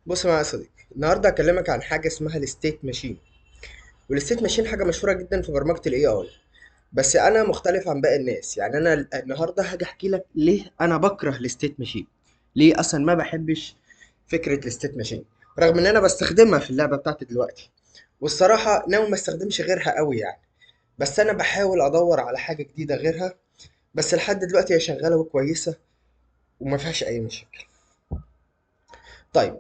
بص معايا يا صديقي، النهارده هكلمك عن حاجه اسمها الستيت ماشين. والستيت ماشين حاجه مشهوره جدا في برمجه الاي اي. بس انا مختلف عن باقي الناس، يعني انا النهارده هاجي احكي لك ليه انا بكره الستيت ماشين. ليه اصلا ما بحبش فكره الستيت ماشين، رغم ان انا بستخدمها في اللعبه بتاعتي دلوقتي. والصراحه ناوي ما استخدمش غيرها قوي يعني. بس انا بحاول ادور على حاجه جديده غيرها. بس لحد دلوقتي هي شغاله وكويسه وما فيهاش اي مشاكل. طيب،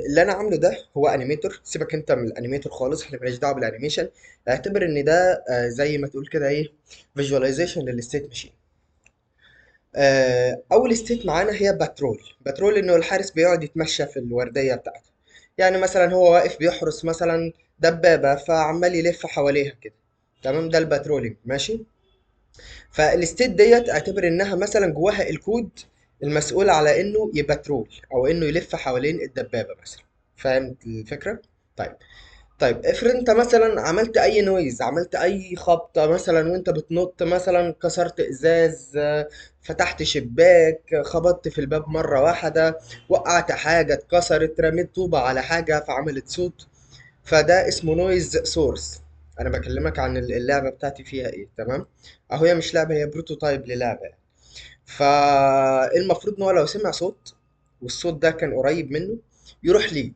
اللي انا عامله ده هو انيميتور. سيبك انت من الانيميتور خالص، احنا مالناش دعوه بالانيميشن. اعتبر ان ده زي ما تقول كده ايه، فيجواليزيشن للستيت ماشين. اول ستيت معانا هي باترول. باترول انه الحارس بيقعد يتمشى في الورديه بتاعته. يعني مثلا هو واقف بيحرس مثلا دبابه، فعمال يلف حواليها كده. تمام، ده الباترولينج ماشي. فالستيت ديت اعتبر انها مثلا جواها الكود المسؤول على انه يبترول او انه يلف حوالين الدبابه مثلا. فهمت الفكره؟ طيب. طيب افرض انت مثلا عملت اي نويز، عملت اي خبطه مثلا وانت بتنط، مثلا كسرت ازاز، فتحت شباك، خبطت في الباب مره واحده، وقعت حاجه اتكسرت، رميت طوبه على حاجه فعملت صوت. فده اسمه نويز سورس. انا بكلمك عن اللعبه بتاعتي فيها ايه. تمام. اهو هي مش لعبه، هي بروتوتايب للعبه يعني. فالمفروض ان هو لو سمع صوت والصوت ده كان قريب منه يروح ليه.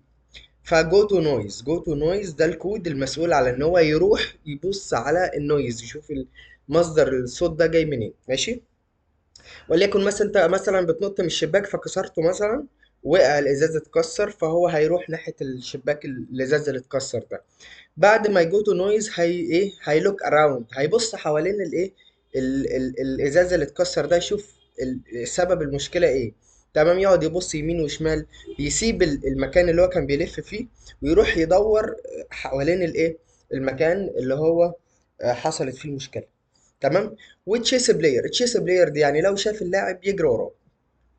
فجو تو نويز، جو تو نويز ده الكود المسؤول على ان هو يروح يبص على النويز، يشوف مصدر الصوت ده جاي منين. ماشي. وليكن مثلا انت مثلا بتنط من الشباك فكسرته مثلا، وقع الازاز اتكسر، فهو هيروح ناحيه الشباك الازاز اللي اتكسر ده. بعد ما يجو تو نويز هي ايه، هيلوك اراوند، هيبص حوالين الايه، الازاز اللي اتكسر ده، يشوف سبب المشكله ايه. تمام. يقعد يبص يمين وشمال، يسيب المكان اللي هو كان بيلف فيه ويروح يدور حوالين الايه، المكان اللي هو حصلت فيه المشكله. تمام. وتشيس بلاير، تشيس بلاير دي يعني لو شاف اللاعب يجري وراه.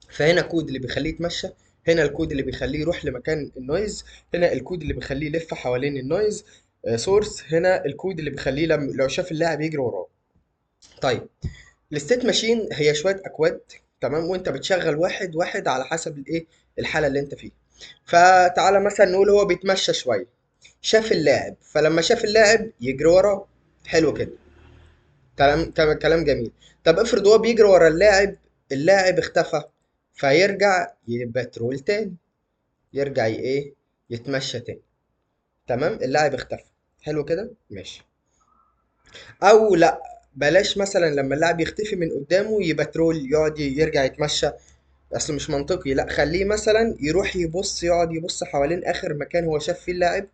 فهنا كود اللي بيخليه يتمشى، هنا الكود اللي بيخليه يروح لمكان النويز، هنا الكود اللي بيخليه يلف حوالين النويز سورس، هنا الكود اللي بيخليه لو شاف اللاعب يجري وراه. طيب، الستيت ماشين هي شويه اكواد. تمام. وانت بتشغل واحد واحد على حسب الايه، الحاله اللي انت فيها. فتعالى مثلا نقول هو بيتمشى شويه، شاف اللاعب، فلما شاف اللاعب يجري وراه. حلو كده. كلام جميل. طب افرض هو بيجري ورا اللاعب، اللاعب اختفى، فيرجع يبترول تاني، يرجع ايه، يتمشى تاني. تمام، اللاعب اختفى. حلو كده ماشي. او لا، بلاش مثلا لما اللاعب يختفي من قدامه يبترول يقعد يرجع يتمشى. اصل مش منطقي. لا، خليه مثلا يروح يبص، يقعد يبص حوالين اخر مكان هو شاف فيه اللاعب،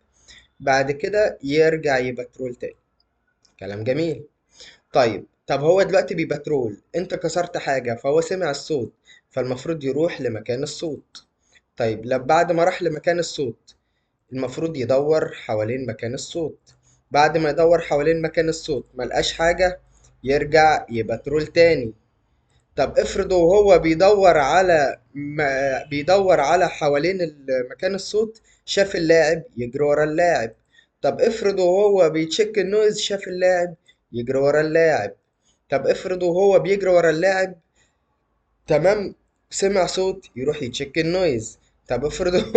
بعد كده يرجع يبترول تاني. كلام جميل. طب هو دلوقتي بيبترول، انت كسرت حاجة فهو سمع الصوت، فالمفروض يروح لمكان الصوت. طيب بعد ما راح لمكان الصوت، المفروض يدور حوالين مكان الصوت. بعد ما يدور حوالين مكان الصوت ملقاش حاجة، يرجع يبترول تاني. طب افرض وهو بيدور على بيدور على حوالين مكان الصوت، شاف اللاعب، يجري ورا اللاعب. طب افرض وهو بيتشيك النويز، شاف اللاعب، يجري ورا اللاعب. طب افرض وهو بيجري ورا اللاعب، تمام، سمع صوت، يروح يتشيك النويز. طب افرض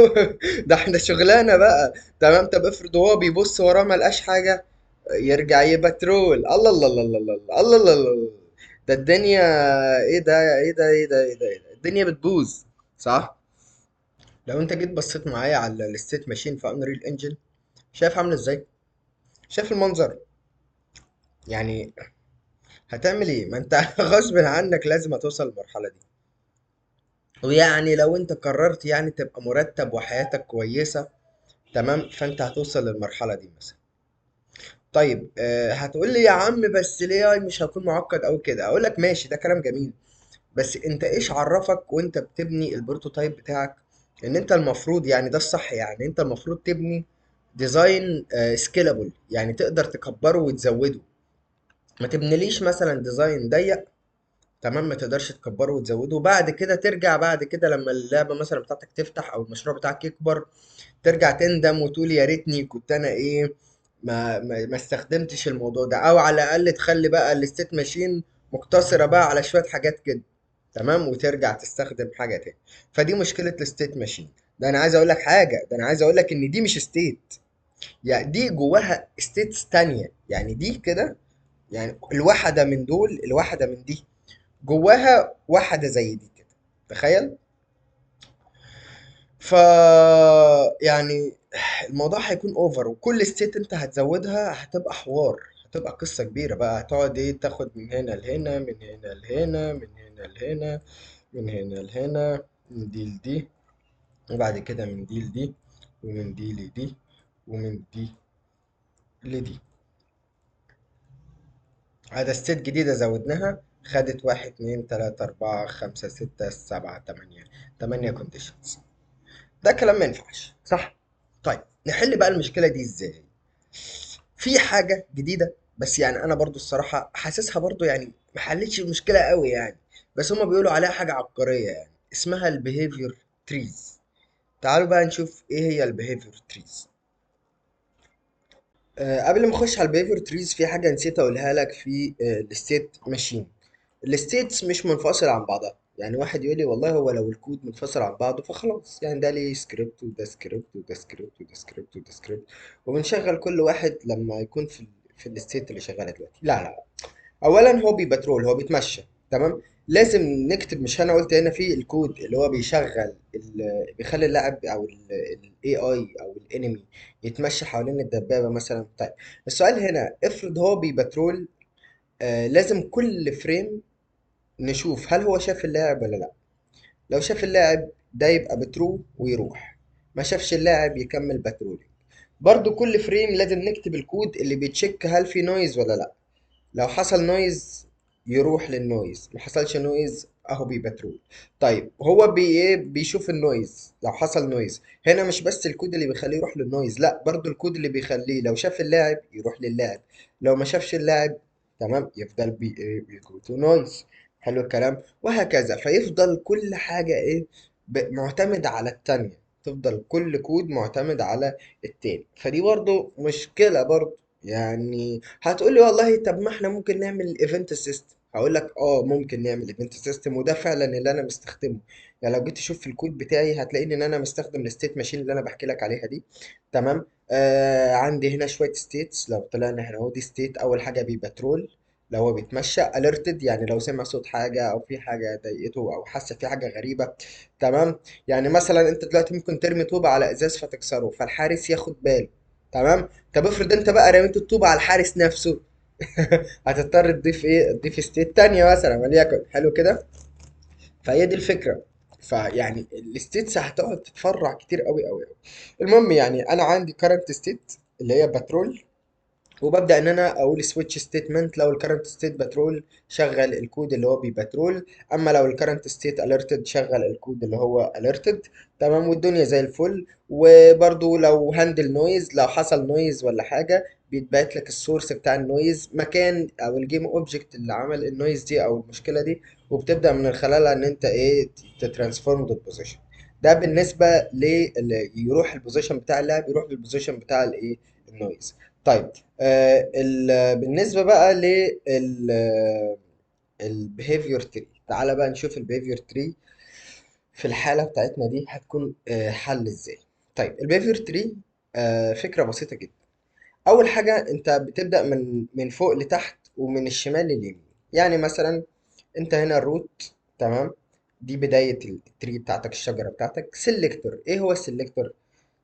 ده احنا شغلانه بقى. تمام. طب افرض هو بيبص وراه ما لقاش حاجه، يرجع يبترول. الله الله الله الله الله الله الله الله. ده الدنيا، ايه ده ايه ده ايه ده ايه ده إيه ده؟ الدنيا بتبوظ. صح. لو انت جيت بصيت معايا على الستيت ماشين في انريل انجن، شايف عامله ازاي؟ شايف المنظر؟ يعني هتعمل ايه؟ ما انت غصب عنك لازم هتوصل للمرحله دي. ويعني لو انت قررت يعني تبقى مرتب وحياتك كويسة، تمام، فانت هتوصل للمرحلة دي مثلا. طيب هتقول لي يا عم بس ليه اي مش هكون معقد او كده؟ اقول لك ماشي، ده كلام جميل. بس انت ايش عرفك وانت بتبني البروتوتايب بتاعك ان انت المفروض، يعني ده الصح، يعني انت المفروض تبني ديزاين سكيلابل، يعني تقدر تكبره وتزوده. ما تبنيليش مثلا ديزاين ضيق، تمام، ما تقدرش تكبره وتزوده، وبعد كده ترجع بعد كده لما اللعبة مثلا بتاعتك تفتح او المشروع بتاعك يكبر، ترجع تندم وتقول يا ريتني كنت انا ايه، ما استخدمتش الموضوع ده. او على الاقل تخلي بقى الستيت ماشين مقتصرة بقى على شوية حاجات كده. تمام. وترجع تستخدم حاجة تاني. فدي مشكلة الستيت ماشين. ده انا عايز اقول لك حاجه، ده انا عايز اقول لك ان دي مش ستيت، يعني دي جواها ستيتس تانية، يعني دي كده، يعني الواحده من دول، الواحده من دي جواها واحده زي دي كده، تخيل. ف يعني الموضوع هيكون اوفر، وكل ستيت انت هتزودها هتبقى حوار، هتبقى قصة كبيرة بقى، هتقعد ايه تاخد من هنا لهنا، من هنا لهنا، من هنا لهنا، من هنا لهنا، من دي لدي، وبعد كده من دي لدي، ومن دي لدي، ومن دي لدي. هذا ستيت جديدة زودناها، خدت واحد اتنين تلاتة أربعة خمسة ستة سبعة تمانية، تمانية كونديشنز. ده كلام ما ينفعش، صح؟ طيب نحل بقى المشكلة دي ازاي؟ في حاجة جديدة، بس يعني انا برضو الصراحة حاسسها برضو يعني ما حلتش المشكلة قوي يعني، بس هما بيقولوا عليها حاجة عبقرية يعني، اسمها البيهيفير تريز. تعالوا بقى نشوف ايه هي البيهيفير تريز. قبل ما اخش على البيهيفير تريز، في حاجة نسيت اقولها لك في الستيت ماشين. الستيتس مش منفصلة عن بعضها، يعني واحد يقول لي والله هو لو الكود منفصل عن بعضه فخلاص، يعني ده ليه سكريبت وده سكريبت وده سكريبت وده سكريبت وده سكريبت، وبنشغل كل واحد لما يكون في الستيت اللي شغاله دلوقتي. لا لا، اولا هو بيبترول، هو بيتمشى، تمام. لازم نكتب، مش انا قلت هنا في الكود اللي هو بيشغل بيخلي اللاعب او الاي اي او الانمي يتمشى حوالين الدبابه مثلا. طيب السؤال هنا، افرض هو بيبترول، لازم كل فريم نشوف هل هو شاف اللاعب ولا لا. لو شاف اللاعب ده يبقى بترو ويروح، ما شافش اللاعب يكمل بترولينج. برضو كل فريم لازم نكتب الكود اللي بيتشيك هل في نويز ولا لا. لو حصل نويز يروح للنويز، ما حصلش نويز اهو بيبترول. طيب هو ايه بيشوف النويز لو حصل نويز. هنا مش بس الكود اللي بيخليه يروح للنويز، لا برضو الكود اللي بيخليه لو شاف اللاعب يروح للاعب، لو ما شافش اللاعب تمام يفضل بيجو تو نويز. حلو الكلام، وهكذا، فيفضل كل حاجة ايه معتمد على التانية، تفضل كل كود معتمد على التاني. فدي برضو مشكلة برضو. يعني هتقولي والله طب ما احنا ممكن نعمل ايفنت سيستم، هقول لك اه ممكن نعمل ايفنت سيستم، وده فعلا اللي انا مستخدمه. يعني لو جيت تشوف في الكود بتاعي هتلاقيني ان انا مستخدم الستيت ماشين اللي انا بحكي لك عليها دي. تمام. عندي هنا شويه ستيتس، لو طلعنا هنا اهو دي ستيت. اول حاجه بيبترول، لو هو بيتمشى. اليرتد يعني لو سمع صوت حاجه او في حاجه ضايقته او حس في حاجه غريبه. تمام. يعني مثلا انت دلوقتي ممكن ترمي طوبه على ازاز فتكسره، فالحارس ياخد باله. تمام. طب افرض انت بقى رميت الطوبة على الحارس نفسه، هتضطر تضيف ايه، تضيف ستيت تانية مثلا وليكن. حلو كده. فهي دي الفكرة. فيعني الستيتس هتقعد تتفرع كتير قوي قوي قوي. المهم يعني انا عندي current state اللي هي بترول، وببدأ إن أنا أقول switch statement لو ال current state بترول شغل الكود اللي هو بيبترول، أما لو ال current state alerted شغل الكود اللي هو alerted. تمام، والدنيا زي الفل. وبرضو لو handle noise، لو حصل noise ولا حاجة بيتبعت لك السورس بتاع النويز، مكان أو الجيم اوبجكت اللي عمل النويز دي أو المشكلة دي، وبتبدأ من خلالها إن أنت إيه تترانسفورم ذا بوزيشن. ده بالنسبة يروح البوزيشن بتاع اللاعب يروح للبوزيشن بتاع الإيه، النويز. طيب بالنسبة بقى لل البيهيفير تري، تعالى بقى نشوف البيهيفير تري في الحالة بتاعتنا دي هتكون حل ازاي. طيب البيهيفير تري فكرة بسيطة جدا. أول حاجة أنت بتبدأ من فوق لتحت ومن الشمال لليمين. يعني مثلا أنت هنا الروت، تمام، دي بداية التري بتاعتك، الشجرة بتاعتك. سيلكتور، إيه هو السيلكتور؟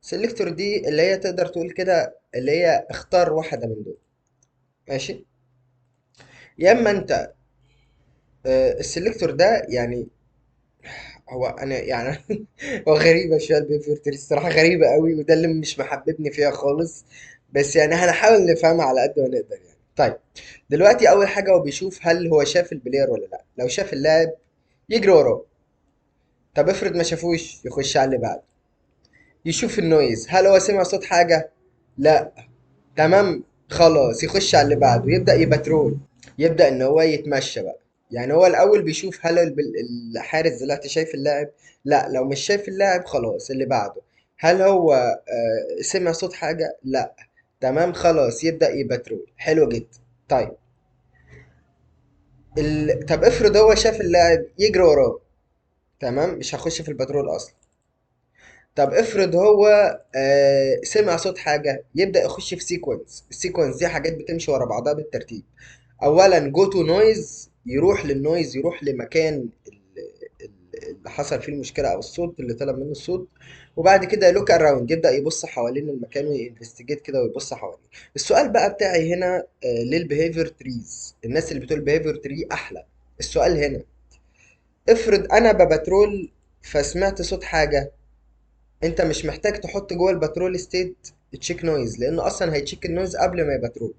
السيلكتور دي اللي هي تقدر تقول كده اللي هي اختار واحدة من دول. ماشي. يا اما انت السلكتور ده يعني هو انا يعني هو غريبه شويه البيفرتري الصراحه، غريبه قوي، وده اللي مش محببني فيها خالص. بس يعني هنحاول نفهمها على قد ما نقدر يعني. طيب دلوقتي اول حاجه هو بيشوف هل هو شاف البلاير ولا لا. لو شاف اللاعب يجري وراه. طب افرض ما شافوش، يخش على اللي بعده. يشوف النويز، هل هو سمع صوت حاجه؟ لا. تمام خلاص، يخش على اللي بعده، يبدأ يبترول، يبدأ ان هو يتمشى بقى. يعني هو الاول بيشوف هل الحارس دلوقتي شايف اللاعب؟ لا. لو مش شايف اللاعب خلاص اللي بعده. هل هو سمع صوت حاجة؟ لا. تمام خلاص، يبدأ يبترول. حلو جدا. طيب طب افرض هو شاف اللاعب يجري وراه. تمام، مش هخش في البترول اصلا. طب افرض هو سمع صوت حاجة، يبدأ يخش في سيكونس. السيكونس دي حاجات بتمشي ورا بعضها بالترتيب. اولا جو تو نويز، يروح للنويز، يروح لمكان اللي حصل فيه المشكلة او الصوت اللي طلب منه الصوت. وبعد كده لوك اراوند، يبدأ يبص حوالين المكان وينفستيجيت كده ويبص حواليه. السؤال بقى بتاعي هنا ليه البيهيفير تريز؟ الناس اللي بتقول بيهيفير تري احلى. السؤال هنا، افرض انا ببترول فسمعت صوت حاجة، انت مش محتاج تحط جوه البترول ستيت تشيك نويز، لانه اصلا هيتشيك النويز قبل ما يبترول.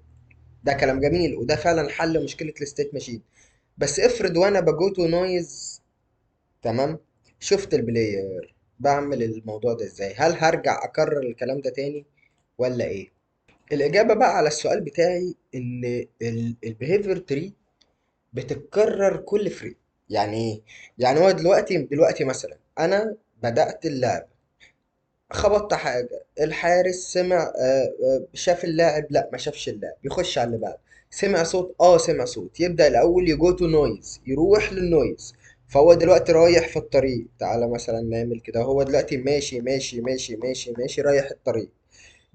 ده كلام جميل، وده فعلا حل مشكلة الستيت ماشين. بس افرض وانا بجوتو نويز، تمام، شفت البلاير بعمل الموضوع ده ازاي؟ هل هرجع اكرر الكلام ده تاني ولا ايه؟ الاجابة بقى على السؤال بتاعي ان البيهيفير تري بتتكرر كل فريم. يعني ايه؟ يعني هو دلوقتي مثلا انا بدأت اللعب، خبطت حاجة، الحارس سمع شاف اللاعب، لا ما شافش اللاعب، يخش على اللي بعده. سمع صوت، سمع صوت، يبدأ الأول يجو تو نويز، يروح للنويز. فهو دلوقتي رايح في الطريق، تعالى مثلا نعمل كده، هو دلوقتي ماشي ماشي ماشي ماشي ماشي رايح الطريق.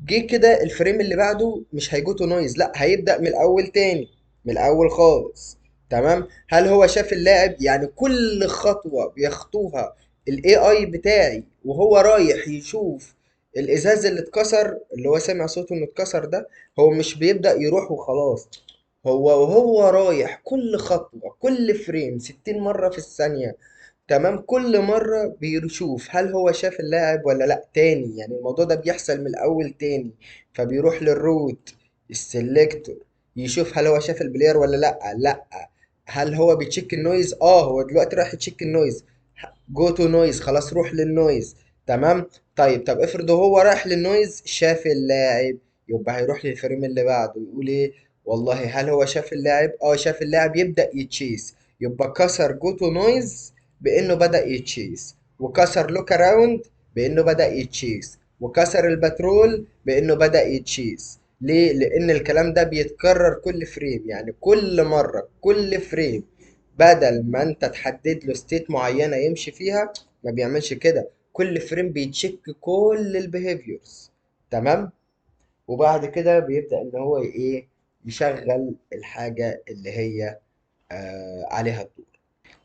جه كده الفريم اللي بعده مش هيجو تو نويز، لا هيبدأ من الأول تاني، من الأول خالص. تمام. هل هو شاف اللاعب؟ يعني كل خطوة بيخطوها الاي اي بتاعي وهو رايح يشوف الازاز اللي اتكسر، اللي هو سمع صوته انه اتكسر ده، هو مش بيبدأ يروح وخلاص. هو وهو رايح كل خطوة، كل فريم 60 مرة في الثانية، تمام، كل مرة بيشوف هل هو شاف اللاعب ولا لأ تاني. يعني الموضوع ده بيحصل من الأول تاني. فبيروح للروت، السلكتور، يشوف هل هو شاف البلاير ولا لأ. هل هو بيتشيك النويز؟ هو دلوقتي رايح يتشيك النويز. جو تو نويز، خلاص روح للنويز. تمام. طب افرض هو رايح للنويز شاف اللاعب، يبقى هيروح للفريم اللي بعده يقول ايه؟ والله هل هو شاف اللاعب؟ شاف اللاعب، يبدأ يتشيس. يبقى كسر جو تو نويز بانه بدأ يتشيس، وكسر لوك اراوند بانه بدأ يتشيس، وكسر البترول بانه بدأ يتشيس. ليه؟ لان الكلام ده بيتكرر كل فريم. يعني كل مرة، كل فريم، بدل ما انت تحدد له ستيت معينة يمشي فيها، ما بيعملش كده. كل فريم بيتشيك كل البيهيفيرز. تمام. وبعد كده بيبدأ ان هو ايه، يشغل الحاجة اللي هي عليها الدور.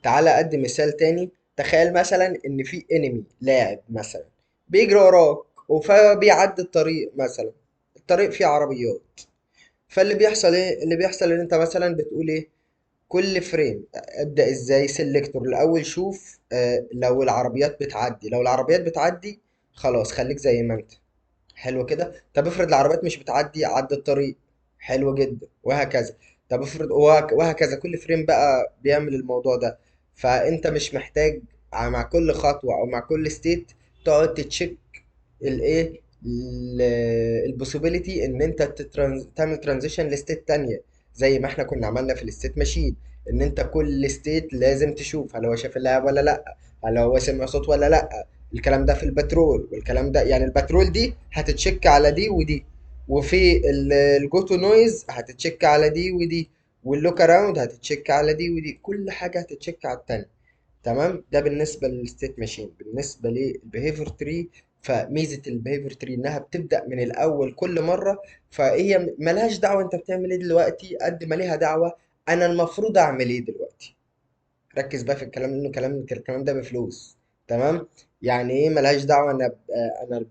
تعالى أدي مثال تاني. تخيل مثلا إن في انمي لاعب مثلا بيجري وراك، فبيعدي الطريق مثلا، الطريق فيه عربيات. فاللي بيحصل ايه؟ اللي بيحصل ان انت مثلا بتقول ايه؟ كل فريم ابدأ ازاي؟ سيلكتور الاول، شوف لو العربيات بتعدي، لو العربيات بتعدي خلاص خليك زي ما انت. حلو كده. طب افرض العربيات مش بتعدي، عدى الطريق، حلو جدا، وهكذا. طب افرض وهكذا كل فريم بقى بيعمل الموضوع ده. فانت مش محتاج مع كل خطوة او مع كل ستيت تقعد تتشيك الايه، البوسيبيليتي ان انت تعمل ترانزيشن لستيت تانية، زي ما احنا كنا عملنا في الستيت ماشين. ان انت كل ستيت لازم تشوف هل هو شاف اللاعب ولا لا، هل هو سمع صوت ولا لا. الكلام ده في البترول، والكلام ده يعني البترول دي هتتشك على دي ودي، وفي الجوتو نويز هتتشك على دي ودي، واللوك اراوند هتتشك على دي ودي، كل حاجة هتتشك على التانية. تمام. ده بالنسبة للستيت ماشين. بالنسبة للبيهيفير تري، فميزة البيهيفير تري انها بتبدأ من الاول كل مرة. فهي ملهاش دعوة انت بتعمل ايه دلوقتي، قد ما ليها دعوة انا المفروض اعمل ايه دلوقتي. ركز بقى في الكلام لانه الكلام ده بفلوس. تمام. يعني ايه ملهاش دعوه انا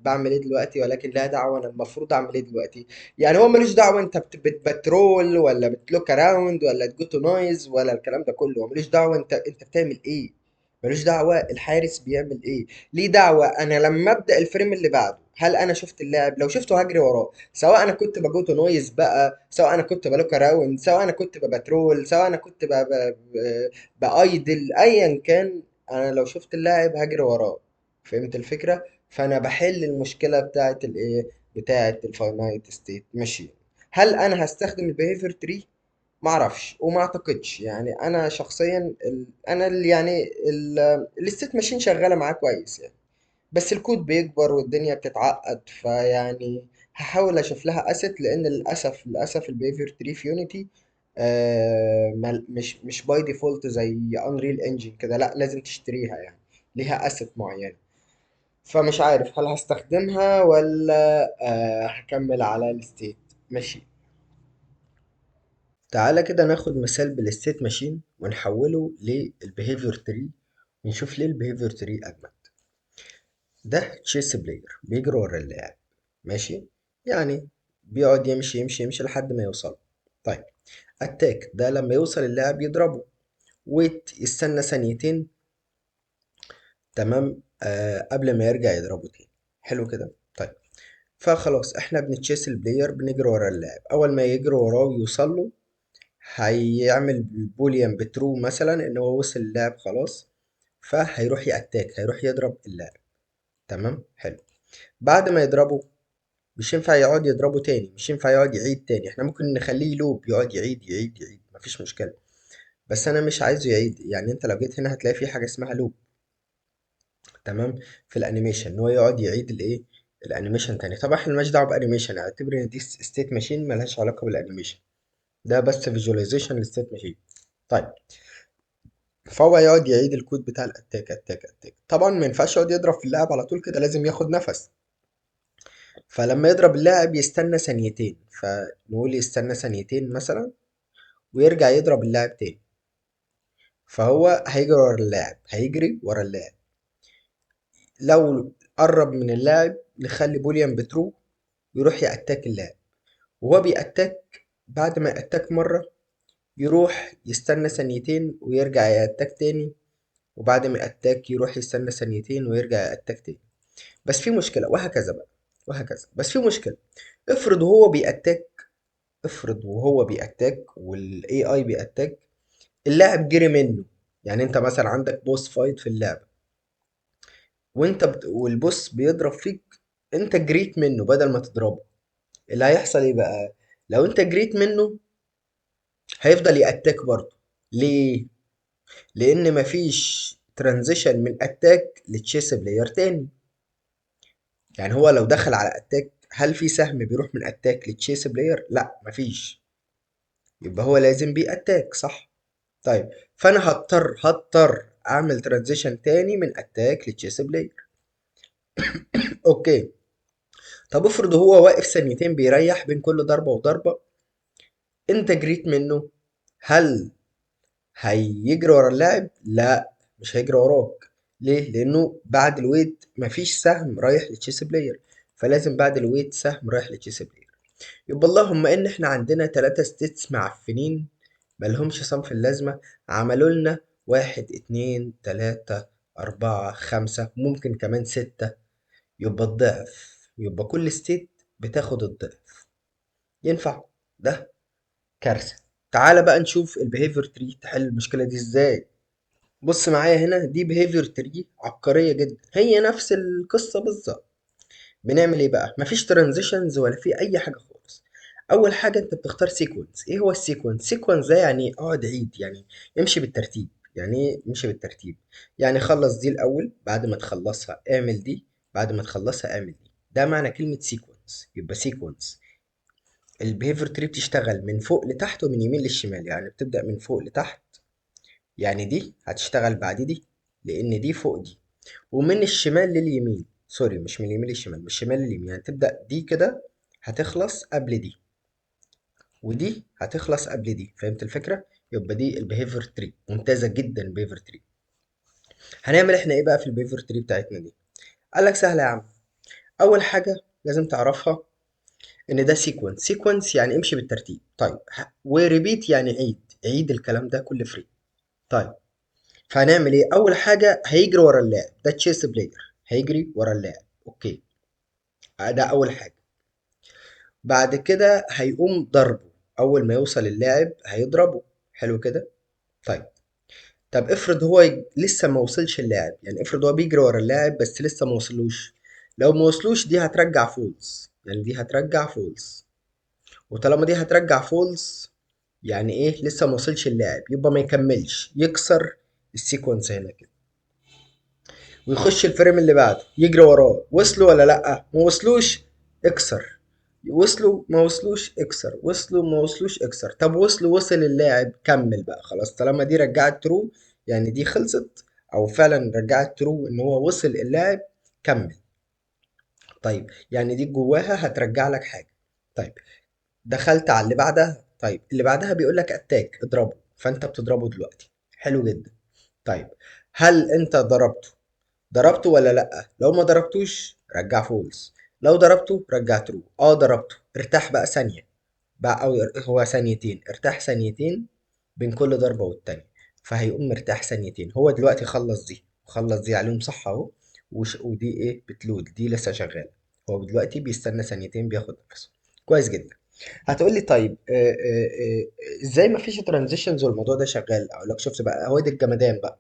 بعمل ايه دلوقتي، ولكن لها دعوه انا المفروض اعمل ايه دلوقتي. يعني هو ملوش دعوه انت بتبترول ولا بتلوك اراوند ولا تجو تو نويز ولا الكلام ده كله. هو ملوش دعوه انت بتعمل ايه. ملوش دعوه الحارس بيعمل ايه. ليه دعوه انا لما ابدا الفريم اللي بعده، هل انا شفت اللاعب؟ لو شفته هجري وراه، سواء انا كنت بجو تو نويز بقى، سواء انا كنت بلوك اراوند، سواء انا كنت ببترول، سواء انا كنت بايدل، ايا كان. انا لو شفت اللاعب هجري وراه. فهمت الفكره؟ فانا بحل المشكله بتاعه الايه، بتاعه الفاينايت ستيت ماشين. هل انا هستخدم البيهيفير تري؟ ما اعرفش وما اعتقدش. يعني انا شخصيا الستيت ماشين شغاله معاه كويس يعني. بس الكود بيكبر والدنيا بتتعقد، فيعني هحاول اشوف لها اسيت، لان للاسف البيهيفير تري في يونيتي مش باي ديفولت زي انريل انجن كده، لا لازم تشتريها يعني، ليها اسيت معينه. فمش عارف هل هستخدمها ولا هكمل على الستيت. ماشي. تعالى كده ناخد مثال بالستيت ماشين ونحوله للبيهيفير تري، ونشوف ليه البيهيفير تري اجمل. ده تشيس بلاير بيجري ورا اللاعب، ماشي، يعني بيقعد يمشي يمشي يمشي لحد ما يوصل. طيب اتاك ده لما يوصل اللاعب يضربه. ويت يستنى ثانيتين، تمام، قبل ما يرجع يضربه تاني. حلو كده. طيب فخلاص احنا بنتشيس البلاير، بنجري ورا اللاعب. اول ما يجري وراه ويوصل له هيعمل بوليان بترو مثلا ان هو وصل اللاعب خلاص، فهيروح يأتاك، هيروح يضرب اللاعب. تمام حلو. بعد ما يضربه مش ينفع يقعد يضربه تاني، مش ينفع يقعد يعيد تاني. احنا ممكن نخليه لوب يقعد يعيد يعيد يعيد، مفيش مشكلة. بس انا مش عايزه يعيد. يعني انت لو جيت هنا هتلاقي في حاجة اسمها لوب، تمام، في الانيميشن ان هو يقعد يعيد الايه، الانيميشن تاني. طبعا احنا مالناش دعوه بانيميشن، اعتبر ان دي ستيت ماشين ملهاش علاقه بالانيميشن، ده بس فيجواليزيشن للستيت ماشين. طيب فهو يقعد يعيد الكود بتاع الاتاك اتاك اتاك. طبعا ما ينفعش يقعد يضرب في اللاعب على طول كده، لازم ياخد نفس. فلما يضرب اللاعب يستنى ثانيتين، فنقول يستنى ثانيتين مثلا ويرجع يضرب اللاعب تاني. فهو هيجري ورا اللاعب، هيجري ورا اللاعب. لو قرب من اللاعب نخلي بوليان بترو ويروح يأتاك اللاعب. وهو بيأتاك، بعد ما يأتاك مرة يروح يستنى ثانيتين ويرجع يأتاك تاني، وبعد ما يأتاك يروح يستنى ثانيتين ويرجع يأتاك تاني. بس في مشكلة، وهكذا بقى، وهكذا. بس في مشكلة، افرض هو بيأتاك، افرض وهو بيأتاك والاي اي بيأتاك اللاعب جري منه. يعني انت مثلا عندك بوس فايت في اللعبة، والبوس بيضرب فيك، انت جريت منه بدل ما تضربه. اللي هيحصل ايه بقى؟ لو انت جريت منه هيفضل يأتاك برضه. ليه؟ لأن مفيش ترانزيشن من أتاك لتشيس بلاير تاني. يعني هو لو دخل على أتاك، هل في سهم بيروح من أتاك لتشيس بلاير؟ لا مفيش. يبقى هو لازم بيأتاك، صح؟ طيب فأنا هضطر أعمل ترانزيشن تاني من أتاك لتشيس بلاير. أوكي. طب افرض هو واقف ثانيتين بيريح بين كل ضربة وضربة، أنت جريت منه، هل هيجري ورا اللاعب؟ لا، مش هيجري وراك. ليه؟ لانه بعد الويت مفيش سهم رايح لتشيس بلاير، فلازم بعد الويت سهم رايح لتشيس بلاير. يبقى اللهم ان احنا عندنا 3 ستيتس معفنين ملهمش صنف اللازمة، عملوا لنا 1 2 3 4 5 ممكن كمان 6. يبقى الضعف، يبقى كل ستيت بتاخد الضعف. ينفع؟ ده كارثة. تعالى بقى نشوف البيهيفير تري تحل المشكلة دي ازاي. بص معايا هنا، دي behavior tree عبقرية جدا، هي نفس القصة بالظبط. بنعمل ايه بقى؟ مفيش ترانزيشنز ولا في اي حاجة خالص. اول حاجة انت بتختار سيكونس. ايه هو السيكونس؟ سيكونس ده يعني اقعد عيد، يعني امشي بالترتيب. يعني ايه امشي بالترتيب؟ يعني خلص دي الاول، بعد ما تخلصها اعمل دي، بعد ما تخلصها اعمل دي. ده معنى كلمة سيكونس. يبقى سيكونس البيهيفير تري بتشتغل من فوق لتحت ومن يمين للشمال، يعني بتبدأ من فوق لتحت. يعني دي هتشتغل بعد دي لان دي فوق دي، ومن الشمال لليمين، سوري مش من اليمين للشمال، من الشمال لليمين. يعني تبدأ دي كده هتخلص قبل دي، ودي هتخلص قبل دي. فهمت الفكرة؟ يبقى دي البيهيفير تري ممتازة جدا. البيهيفير تري هنعمل احنا ايه بقى في البيهيفير تري بتاعتنا دي؟ قال لك سهلة يا عم. اول حاجة لازم تعرفها ان ده سيكونس. سيكونس يعني امشي بالترتيب. طيب وريبيت يعني عيد، عيد الكلام ده كل فري. طيب فهنعمل ايه؟ اول حاجه هيجري ورا اللاعب، ده تشيس بلاير هيجري ورا اللاعب. اوكي، ده اول حاجه. بعد كده هيقوم ضربه، اول ما يوصل اللاعب هيضربه. حلو كده. طيب طب افرض هو لسه ما وصلش اللاعب، يعني افرض هو بيجري ورا اللاعب بس لسه ما وصلوش. لو ما وصلوش دي هترجع فولس، يعني دي هترجع فولس. وطالما دي هترجع فولس يعني ايه؟ لسه ما وصلش اللاعب، يبقى ما يكملش، يكسر السيكونس هنا كده ويخش الفريم اللي بعده يجري وراه. وصلوا ولا لأ؟ ما وصلوش، اكسر. وصلوا ما وصلوش اكسر، وصلوا ما وصلوش اكسر. طب وصلوا، وصل اللاعب، كمل بقى خلاص. طالما دي رجعت ترو يعني دي خلصت، او فعلا رجعت ترو ان هو وصل اللاعب، كمل. طيب يعني دي جواها هترجع لك حاجة. طيب دخلت على اللي بعدها. طيب اللي بعدها بيقول لك اتاك، اضربه، فانت بتضربه دلوقتي. حلو جدا. طيب هل انت ضربته ولا لا؟ لو ما ضربتوش رجع فولس، لو ضربته رجع ترو. اه ضربته، ارتاح بقى ثانية بقى، او هو ثانيتين، ارتاح ثانيتين بين كل ضربة والتانية. فهيقوم مرتاح ثانيتين. هو دلوقتي خلص دي عليهم صح اهو. ودي ايه بتلود، دي لسه شغالة. هو دلوقتي بيستنى ثانيتين بياخد نفسه. كويس جدا. هتقول لي طيب ازاي ما فيش ترانزيشنز والموضوع ده شغال؟ اقول لك شفت بقى، هو ده الجمدان بقى.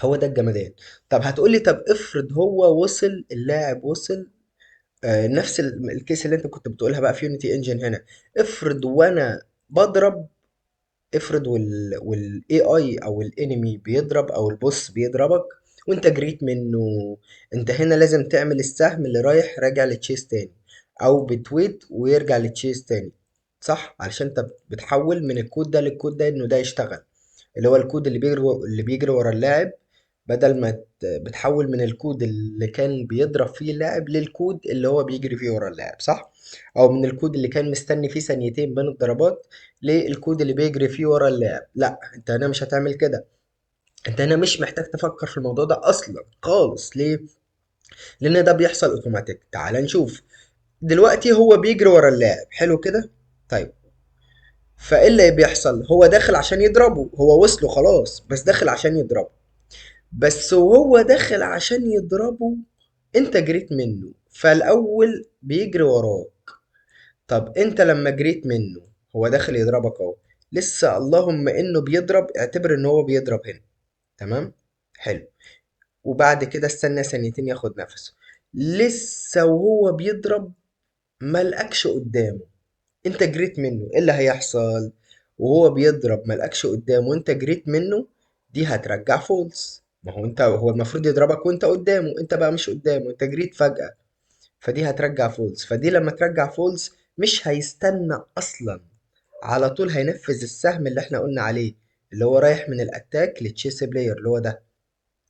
هو ده الجمدان. طب هتقول لي طب افرض هو وصل، اللاعب وصل نفس الكيس اللي انت كنت بتقولها بقى في يونيتي انجن هنا. افرض وانا بضرب، افرض والاي اي او الانمي بيضرب او البوس بيضربك وانت جريت منه. انت هنا لازم تعمل السهم اللي رايح راجع لتشيس تاني، او بتويت ويرجع لتشيس تاني. صح، علشان انت بتحول من الكود ده للكود ده انه ده يشتغل، اللي هو الكود اللي بيجري ورا اللاعب. بدل ما بتحول من الكود اللي كان بيضرب فيه اللاعب للكود اللي هو بيجري فيه ورا اللاعب، صح؟ او من الكود اللي كان مستني فيه ثانيتين بين الضربات للكود اللي بيجري فيه ورا اللاعب. لا، انت هنا مش هتعمل كده. انت هنا مش محتاج تفكر في الموضوع ده اصلا خالص. ليه؟ لان ده بيحصل اوتوماتيك. تعال نشوف. دلوقتي هو بيجري ورا اللاعب، حلو كده. طيب فايه اللي بيحصل؟ هو داخل عشان يضربه، هو وصله خلاص بس داخل عشان يضربه. بس وهو داخل عشان يضربه انت جريت منه، فالاول بيجري وراك. طب انت لما جريت منه، هو داخل يضربك اهو، لسه اللهم انه بيضرب، اعتبر ان هو بيضرب هنا. تمام. حلو. وبعد كده استنى ثانيتين ياخد نفسه. لسه وهو بيضرب ملقكش قدامه، انت جريت منه، ايه اللي هيحصل؟ وهو بيضرب ملقكش قدامه وانت جريت منه، دي هترجع فولس. ما هو انت، هو المفروض يضربك وانت قدامه، انت بقى مش قدامه، انت جريت فجأة. فدي هترجع فولس. فدي لما ترجع فولس مش هيستنى اصلا، على طول هينفذ السهم اللي احنا قلنا عليه، اللي هو رايح من الاتاك للتشيس بلاير اللي هو ده.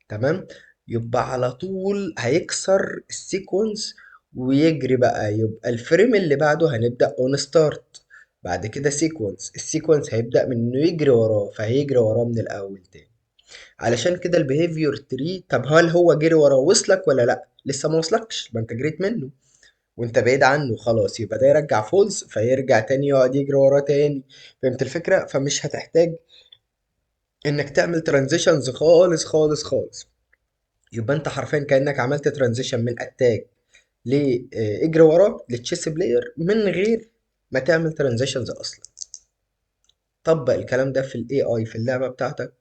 تمام. يبقى على طول هيكسر السيكونس ويجري بقى. يبقى الفريم اللي بعده هنبدأ اون ستارت، بعد كده سيكونس. السيكونس هيبدأ من انه يجري وراه، فهيجري وراه من الاول تاني. علشان كده البيهيفير تري. طب هل هو جري وراه وصلك ولا لا؟ لسه ما وصلكش، ما انت جريت منه وانت بعيد عنه خلاص. يبقى ده يرجع فولس، فيرجع تاني يقعد يجري وراه تاني. فهمت الفكرة؟ فمش هتحتاج انك تعمل ترانزيشنز خالص خالص خالص. يبقى انت حرفيا كأنك عملت ترانزيشن من اتاك ل اجري وراه للتشيس بلاير من غير ما تعمل ترانزيشنز اصلا. طبق الكلام ده في الاي اي في اللعبة بتاعتك،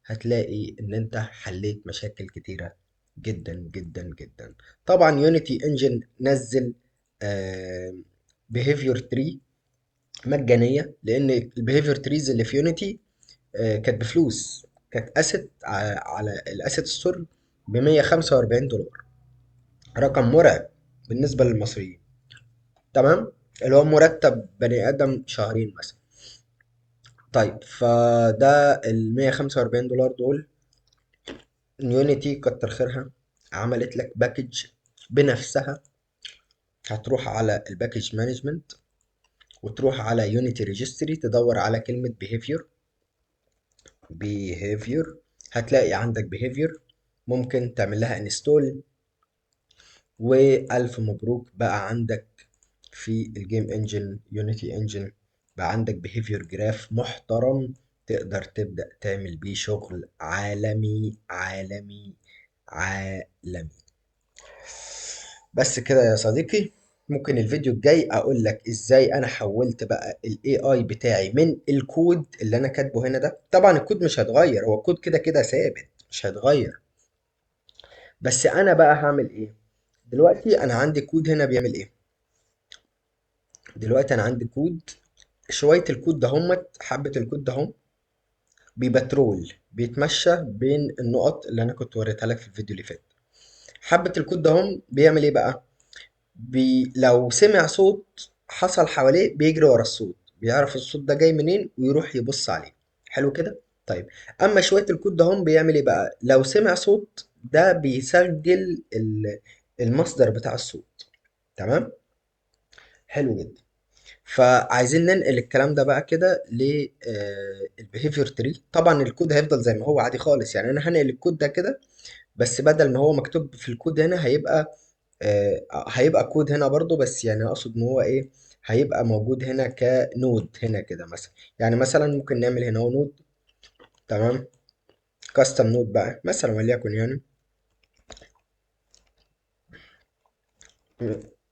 هتلاقي ان انت حليت مشاكل كتيرة جدا جدا جدا. طبعا يونيتي انجن نزل behavior tree مجانية، لان البيهيفير تريز اللي في يونيتي كانت بفلوس. كانت اسيت على الاسيت ستور ب 145 دولار. رقم مرعب بالنسبة للمصريين. تمام. اللي هو مرتب بني ادم شهرين مثلا. طيب فده ال 145 دولار دول، يونيتي كتر خيرها عملت لك باكج بنفسها. هتروح على الباكج مانجمنت وتروح على يونيتي ريجستري، تدور على كلمة behavior. هتلاقي عندك behavior، ممكن تعمل لها انستول. والف مبروك بقى عندك في الجيم انجن يونيتي انجن، بقى عندك behavior جراف محترم تقدر تبدأ تعمل بيه شغل عالمي عالمي عالمي. بس كده يا صديقي. ممكن الفيديو الجاي اقول لك ازاي انا حولت بقى الاي اي بتاعي من الكود اللي انا كاتبه هنا ده. طبعا الكود مش هيتغير، هو الكود كده كده ثابت مش هيتغير. بس انا بقى هعمل ايه؟ دلوقتي انا عندي كود هنا بيعمل ايه؟ دلوقتي انا عندي كود، شوية الكود ده حبة الكود ده هم بيبترول، بيتمشى بين النقط اللي انا كنت وريتها لك في الفيديو اللي فات. حبة الكود ده هم بيعمل ايه بقى؟ لو سمع صوت حصل حواليه بيجري ورا الصوت، بيعرف الصوت ده جاي منين ويروح يبص عليه. حلو كده. طيب اما شويه الكود ده هم بيعمل ايه بقى؟ لو سمع صوت ده بيسجل المصدر بتاع الصوت. تمام. حلو جدا. فعايزين ننقل الكلام ده بقى كده للبيهيفير تري. طبعا الكود هيفضل زي ما هو عادي خالص، يعني انا هنقل الكود ده كده، بس بدل ما هو مكتوب في الكود هنا هيبقى كود هنا برضو، بس يعني اقصد ان هو ايه، هيبقى موجود هنا كنود هنا كده مثلا. يعني مثلا ممكن نعمل هنا هو نود. تمام. كاستم نود بقى مثلا، وليكن يعني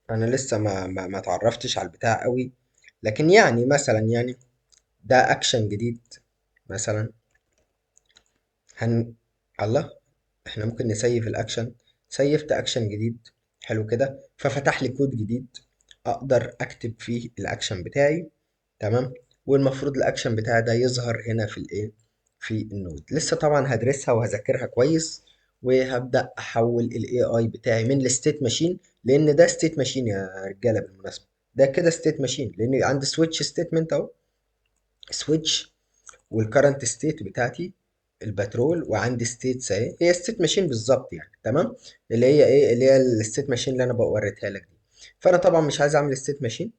انا لسه ما اتعرفتش على البتاع قوي، لكن يعني مثلا يعني ده اكشن جديد مثلا. هن الله، احنا ممكن نسيف الاكشن. سيفت اكشن جديد. حلو كده، ففتح لي كود جديد اقدر اكتب فيه الاكشن بتاعي. تمام. والمفروض الاكشن بتاعي ده يظهر هنا في الايه، في النود. لسه طبعا هدرسها وهذاكرها كويس، وهبدا احول الاي اي بتاعي من الستيت ماشين، لان ده ستيت ماشين يا رجاله بالمناسبه. ده كده ستيت ماشين، لان عندي سويتش ستيتمنت اهو، سويتش، والكرنت ستيت بتاعتي البترول، وعندي ستيتس اهي، هي ستيت ماشين بالظبط يعني. تمام. اللي هي ايه، اللي هي الستيت ماشين اللي انا بوريتها لك دي. فانا طبعا مش عايز اعمل ستيت ماشين،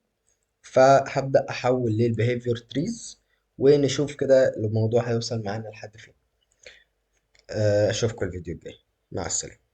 فهبدا احول للبيهيفير تريز، ونشوف كده الموضوع هيوصل معانا لحد فين. اشوفكم الفيديو الجاي. مع السلامه.